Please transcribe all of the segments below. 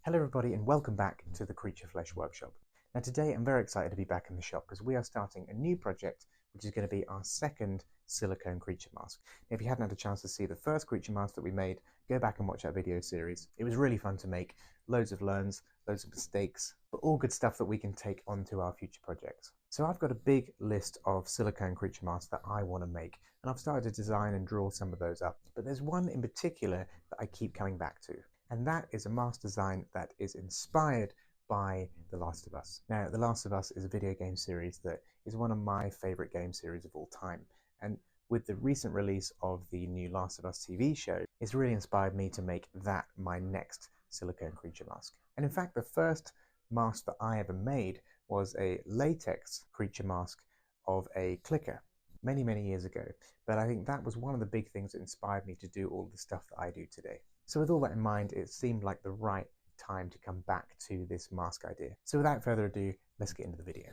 Hello everybody and welcome back to the Creature Flesh Workshop. Now today I'm very excited to be back in the shop because we are starting a new project which is going to be our second silicone creature mask. Now, if you hadn't had a chance to see the first creature mask that we made, go back and watch that video series. It was really fun to make, loads of learns, loads of mistakes, but all good stuff that we can take onto our future projects. So I've got a big list of silicone creature masks that I want to make, and I've started to design and draw some of those up, but there's one in particular that I keep coming back to. And that is a mask design that is inspired by The Last of Us. Now, The Last of Us is a video game series that is one of my favorite game series of all time. And with the recent release of the new Last of Us TV show, it's really inspired me to make that my next silicone creature mask. And in fact, the first mask that I ever made was a latex creature mask of a clicker many, many years ago. But I think that was one of the big things that inspired me to do all the stuff that I do today. So with all that in mind, it seemed like the right time to come back to this mask idea. So without further ado, let's get into the video.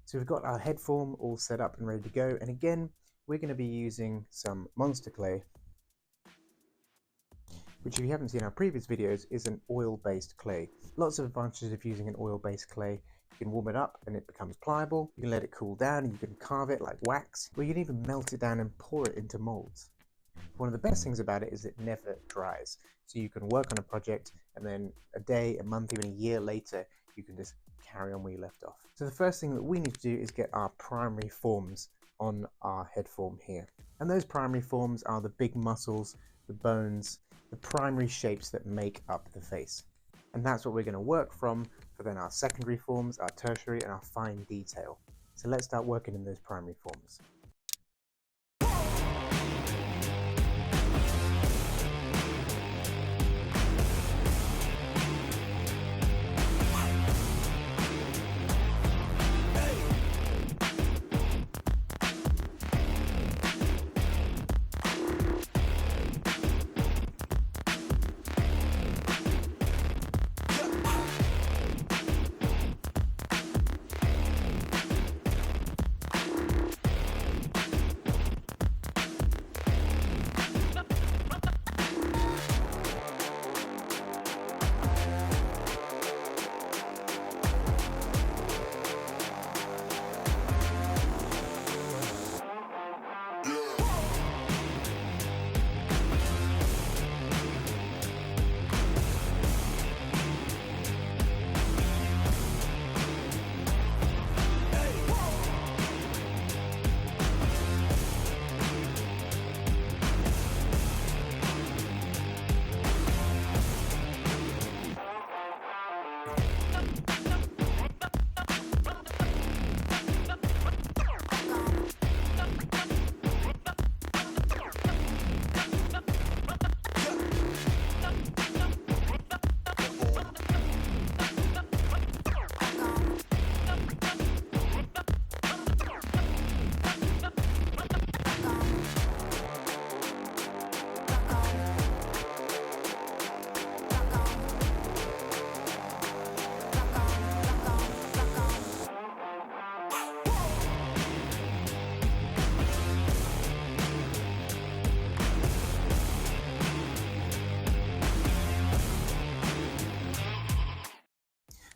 So we've got our head form all set up and ready to go, and again we're going to be using some monster clay, which if you haven't seen our previous videos is an oil-based clay. Lots of advantages of using an oil-based clay. You can warm it up and it becomes pliable, you can let it cool down and you can carve it like wax, or you can even melt it down and pour it into molds. One of the best things about it is it never dries, so you can work on a project and then a day, a month, even a year later you can just carry on where you left off. So the first thing that we need to do is get our primary forms on our head form here. And those primary forms are the big muscles, the bones, the primary shapes that make up the face. And that's what we're going to work from for then our secondary forms, our tertiary, and our fine detail. So let's start working in those primary forms.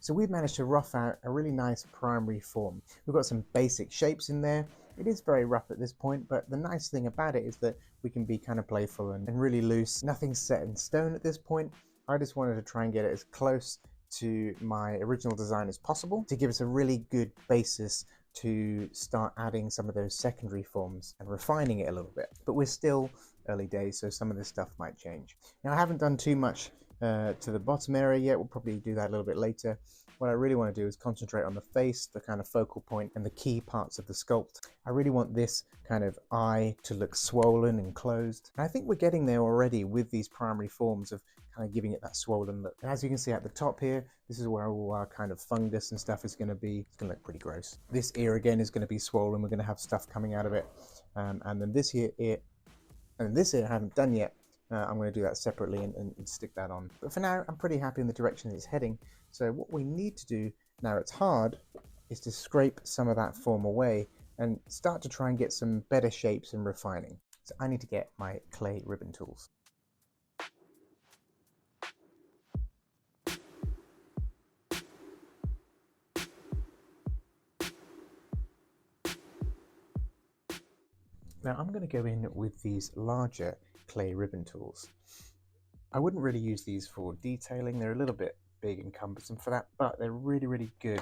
So we've managed to rough out a really nice primary form. We've got some basic shapes in there. It is very rough at this point, but the nice thing about it is that we can be kind of playful and really loose. Nothing's set in stone at this point. I just wanted to try and get it as close to my original design as possible to give us a really good basis to start adding some of those secondary forms and refining it a little bit. But we're still early days, so some of this stuff might change. Now I haven't done too much to the bottom area yet. We'll probably do that a little bit later. What I really want to do is concentrate on the face, the kind of focal point, and the key parts of the sculpt. I really want this kind of eye to look swollen and closed. And I think we're getting there already with these primary forms of kind of giving it that swollen look. And as you can see at the top here, this is where all our kind of fungus and stuff is going to be. It's going to look pretty gross. This ear again is going to be swollen. We're going to have stuff coming out of it. And then this ear, and this ear I haven't done yet. I'm going to do that separately and stick that on. But for now, I'm pretty happy in the direction it's heading. So what we need to do, now it's hard, is to scrape some of that form away and start to try and get some better shapes and refining. So I need to get my clay ribbon tools. Now I'm going to go in with these larger clay ribbon tools. I wouldn't really use these for detailing. They're a little bit big and cumbersome for that, but they're really, really good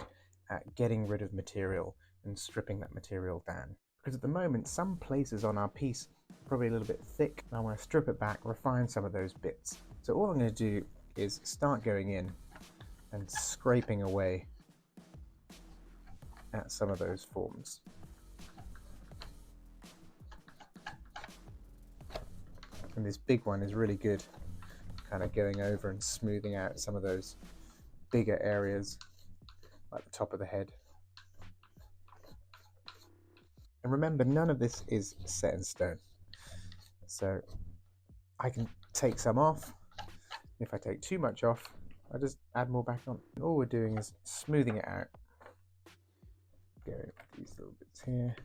at getting rid of material and stripping that material down. Because at the moment, some places on our piece are probably a little bit thick. I want to strip it back, refine some of those bits. So all I'm going to do is start going in and scraping away at some of those forms. And this big one is really good, kind of going over and smoothing out some of those bigger areas, like the top of the head. And remember, none of this is set in stone. So I can take some off. If I take too much off, I just add more back on. And all we're doing is smoothing it out. Going these little bits here.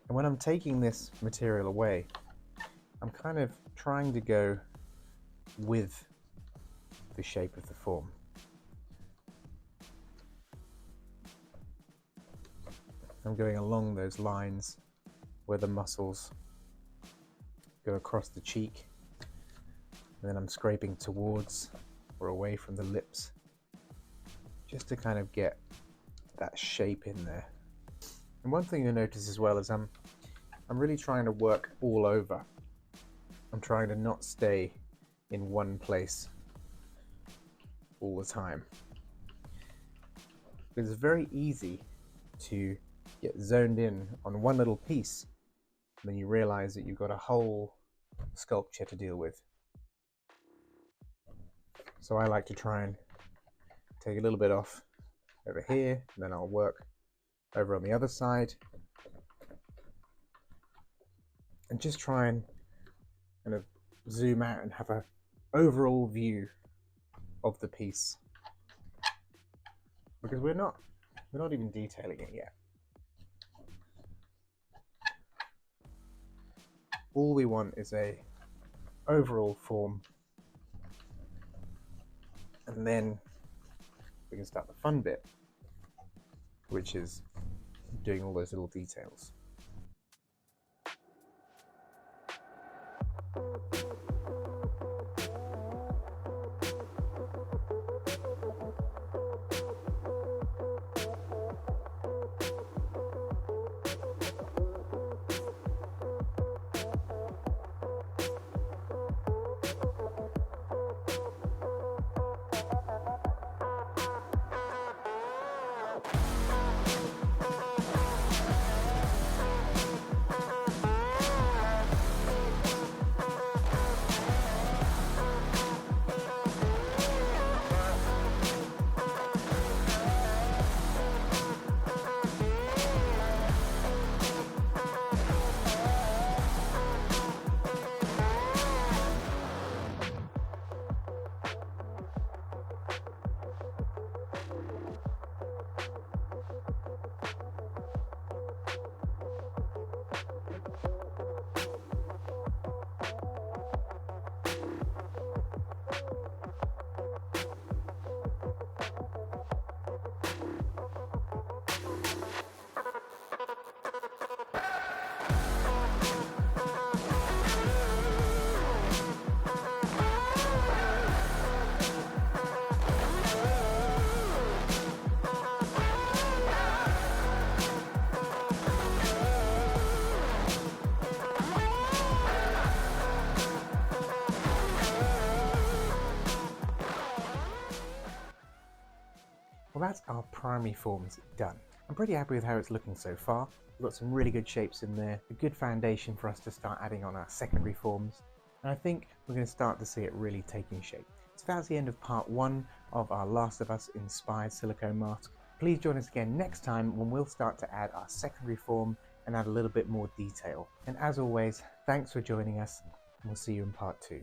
And when I'm taking this material away, I'm kind of trying to go with the shape of the form. I'm going along those lines where the muscles go across the cheek, and then I'm scraping towards or away from the lips, just to kind of get that shape in there. And one thing you'll notice as well is I'm really trying to work all over. I'm trying to not stay in one place all the time. It's very easy to get zoned in on one little piece, and then you realize that you've got a whole sculpture to deal with. So I like to try and take a little bit off over here, and then I'll work over on the other side, and just try and kind of zoom out and have an overall view of the piece, because we're not even detailing it yet. All we want is a overall form, and then we can start the fun bit, which is doing all those little details. Well, that's our primary forms done. I'm pretty happy with how it's looking so far. We've got some really good shapes in there, a good foundation for us to start adding on our secondary forms, and I think we're going to start to see it really taking shape. So that's the end of part 1 of our Last of Us inspired silicone mask. Please join us again next time when we'll start to add our secondary form and add a little bit more detail. And as always, thanks for joining us, and we'll see you in part 2.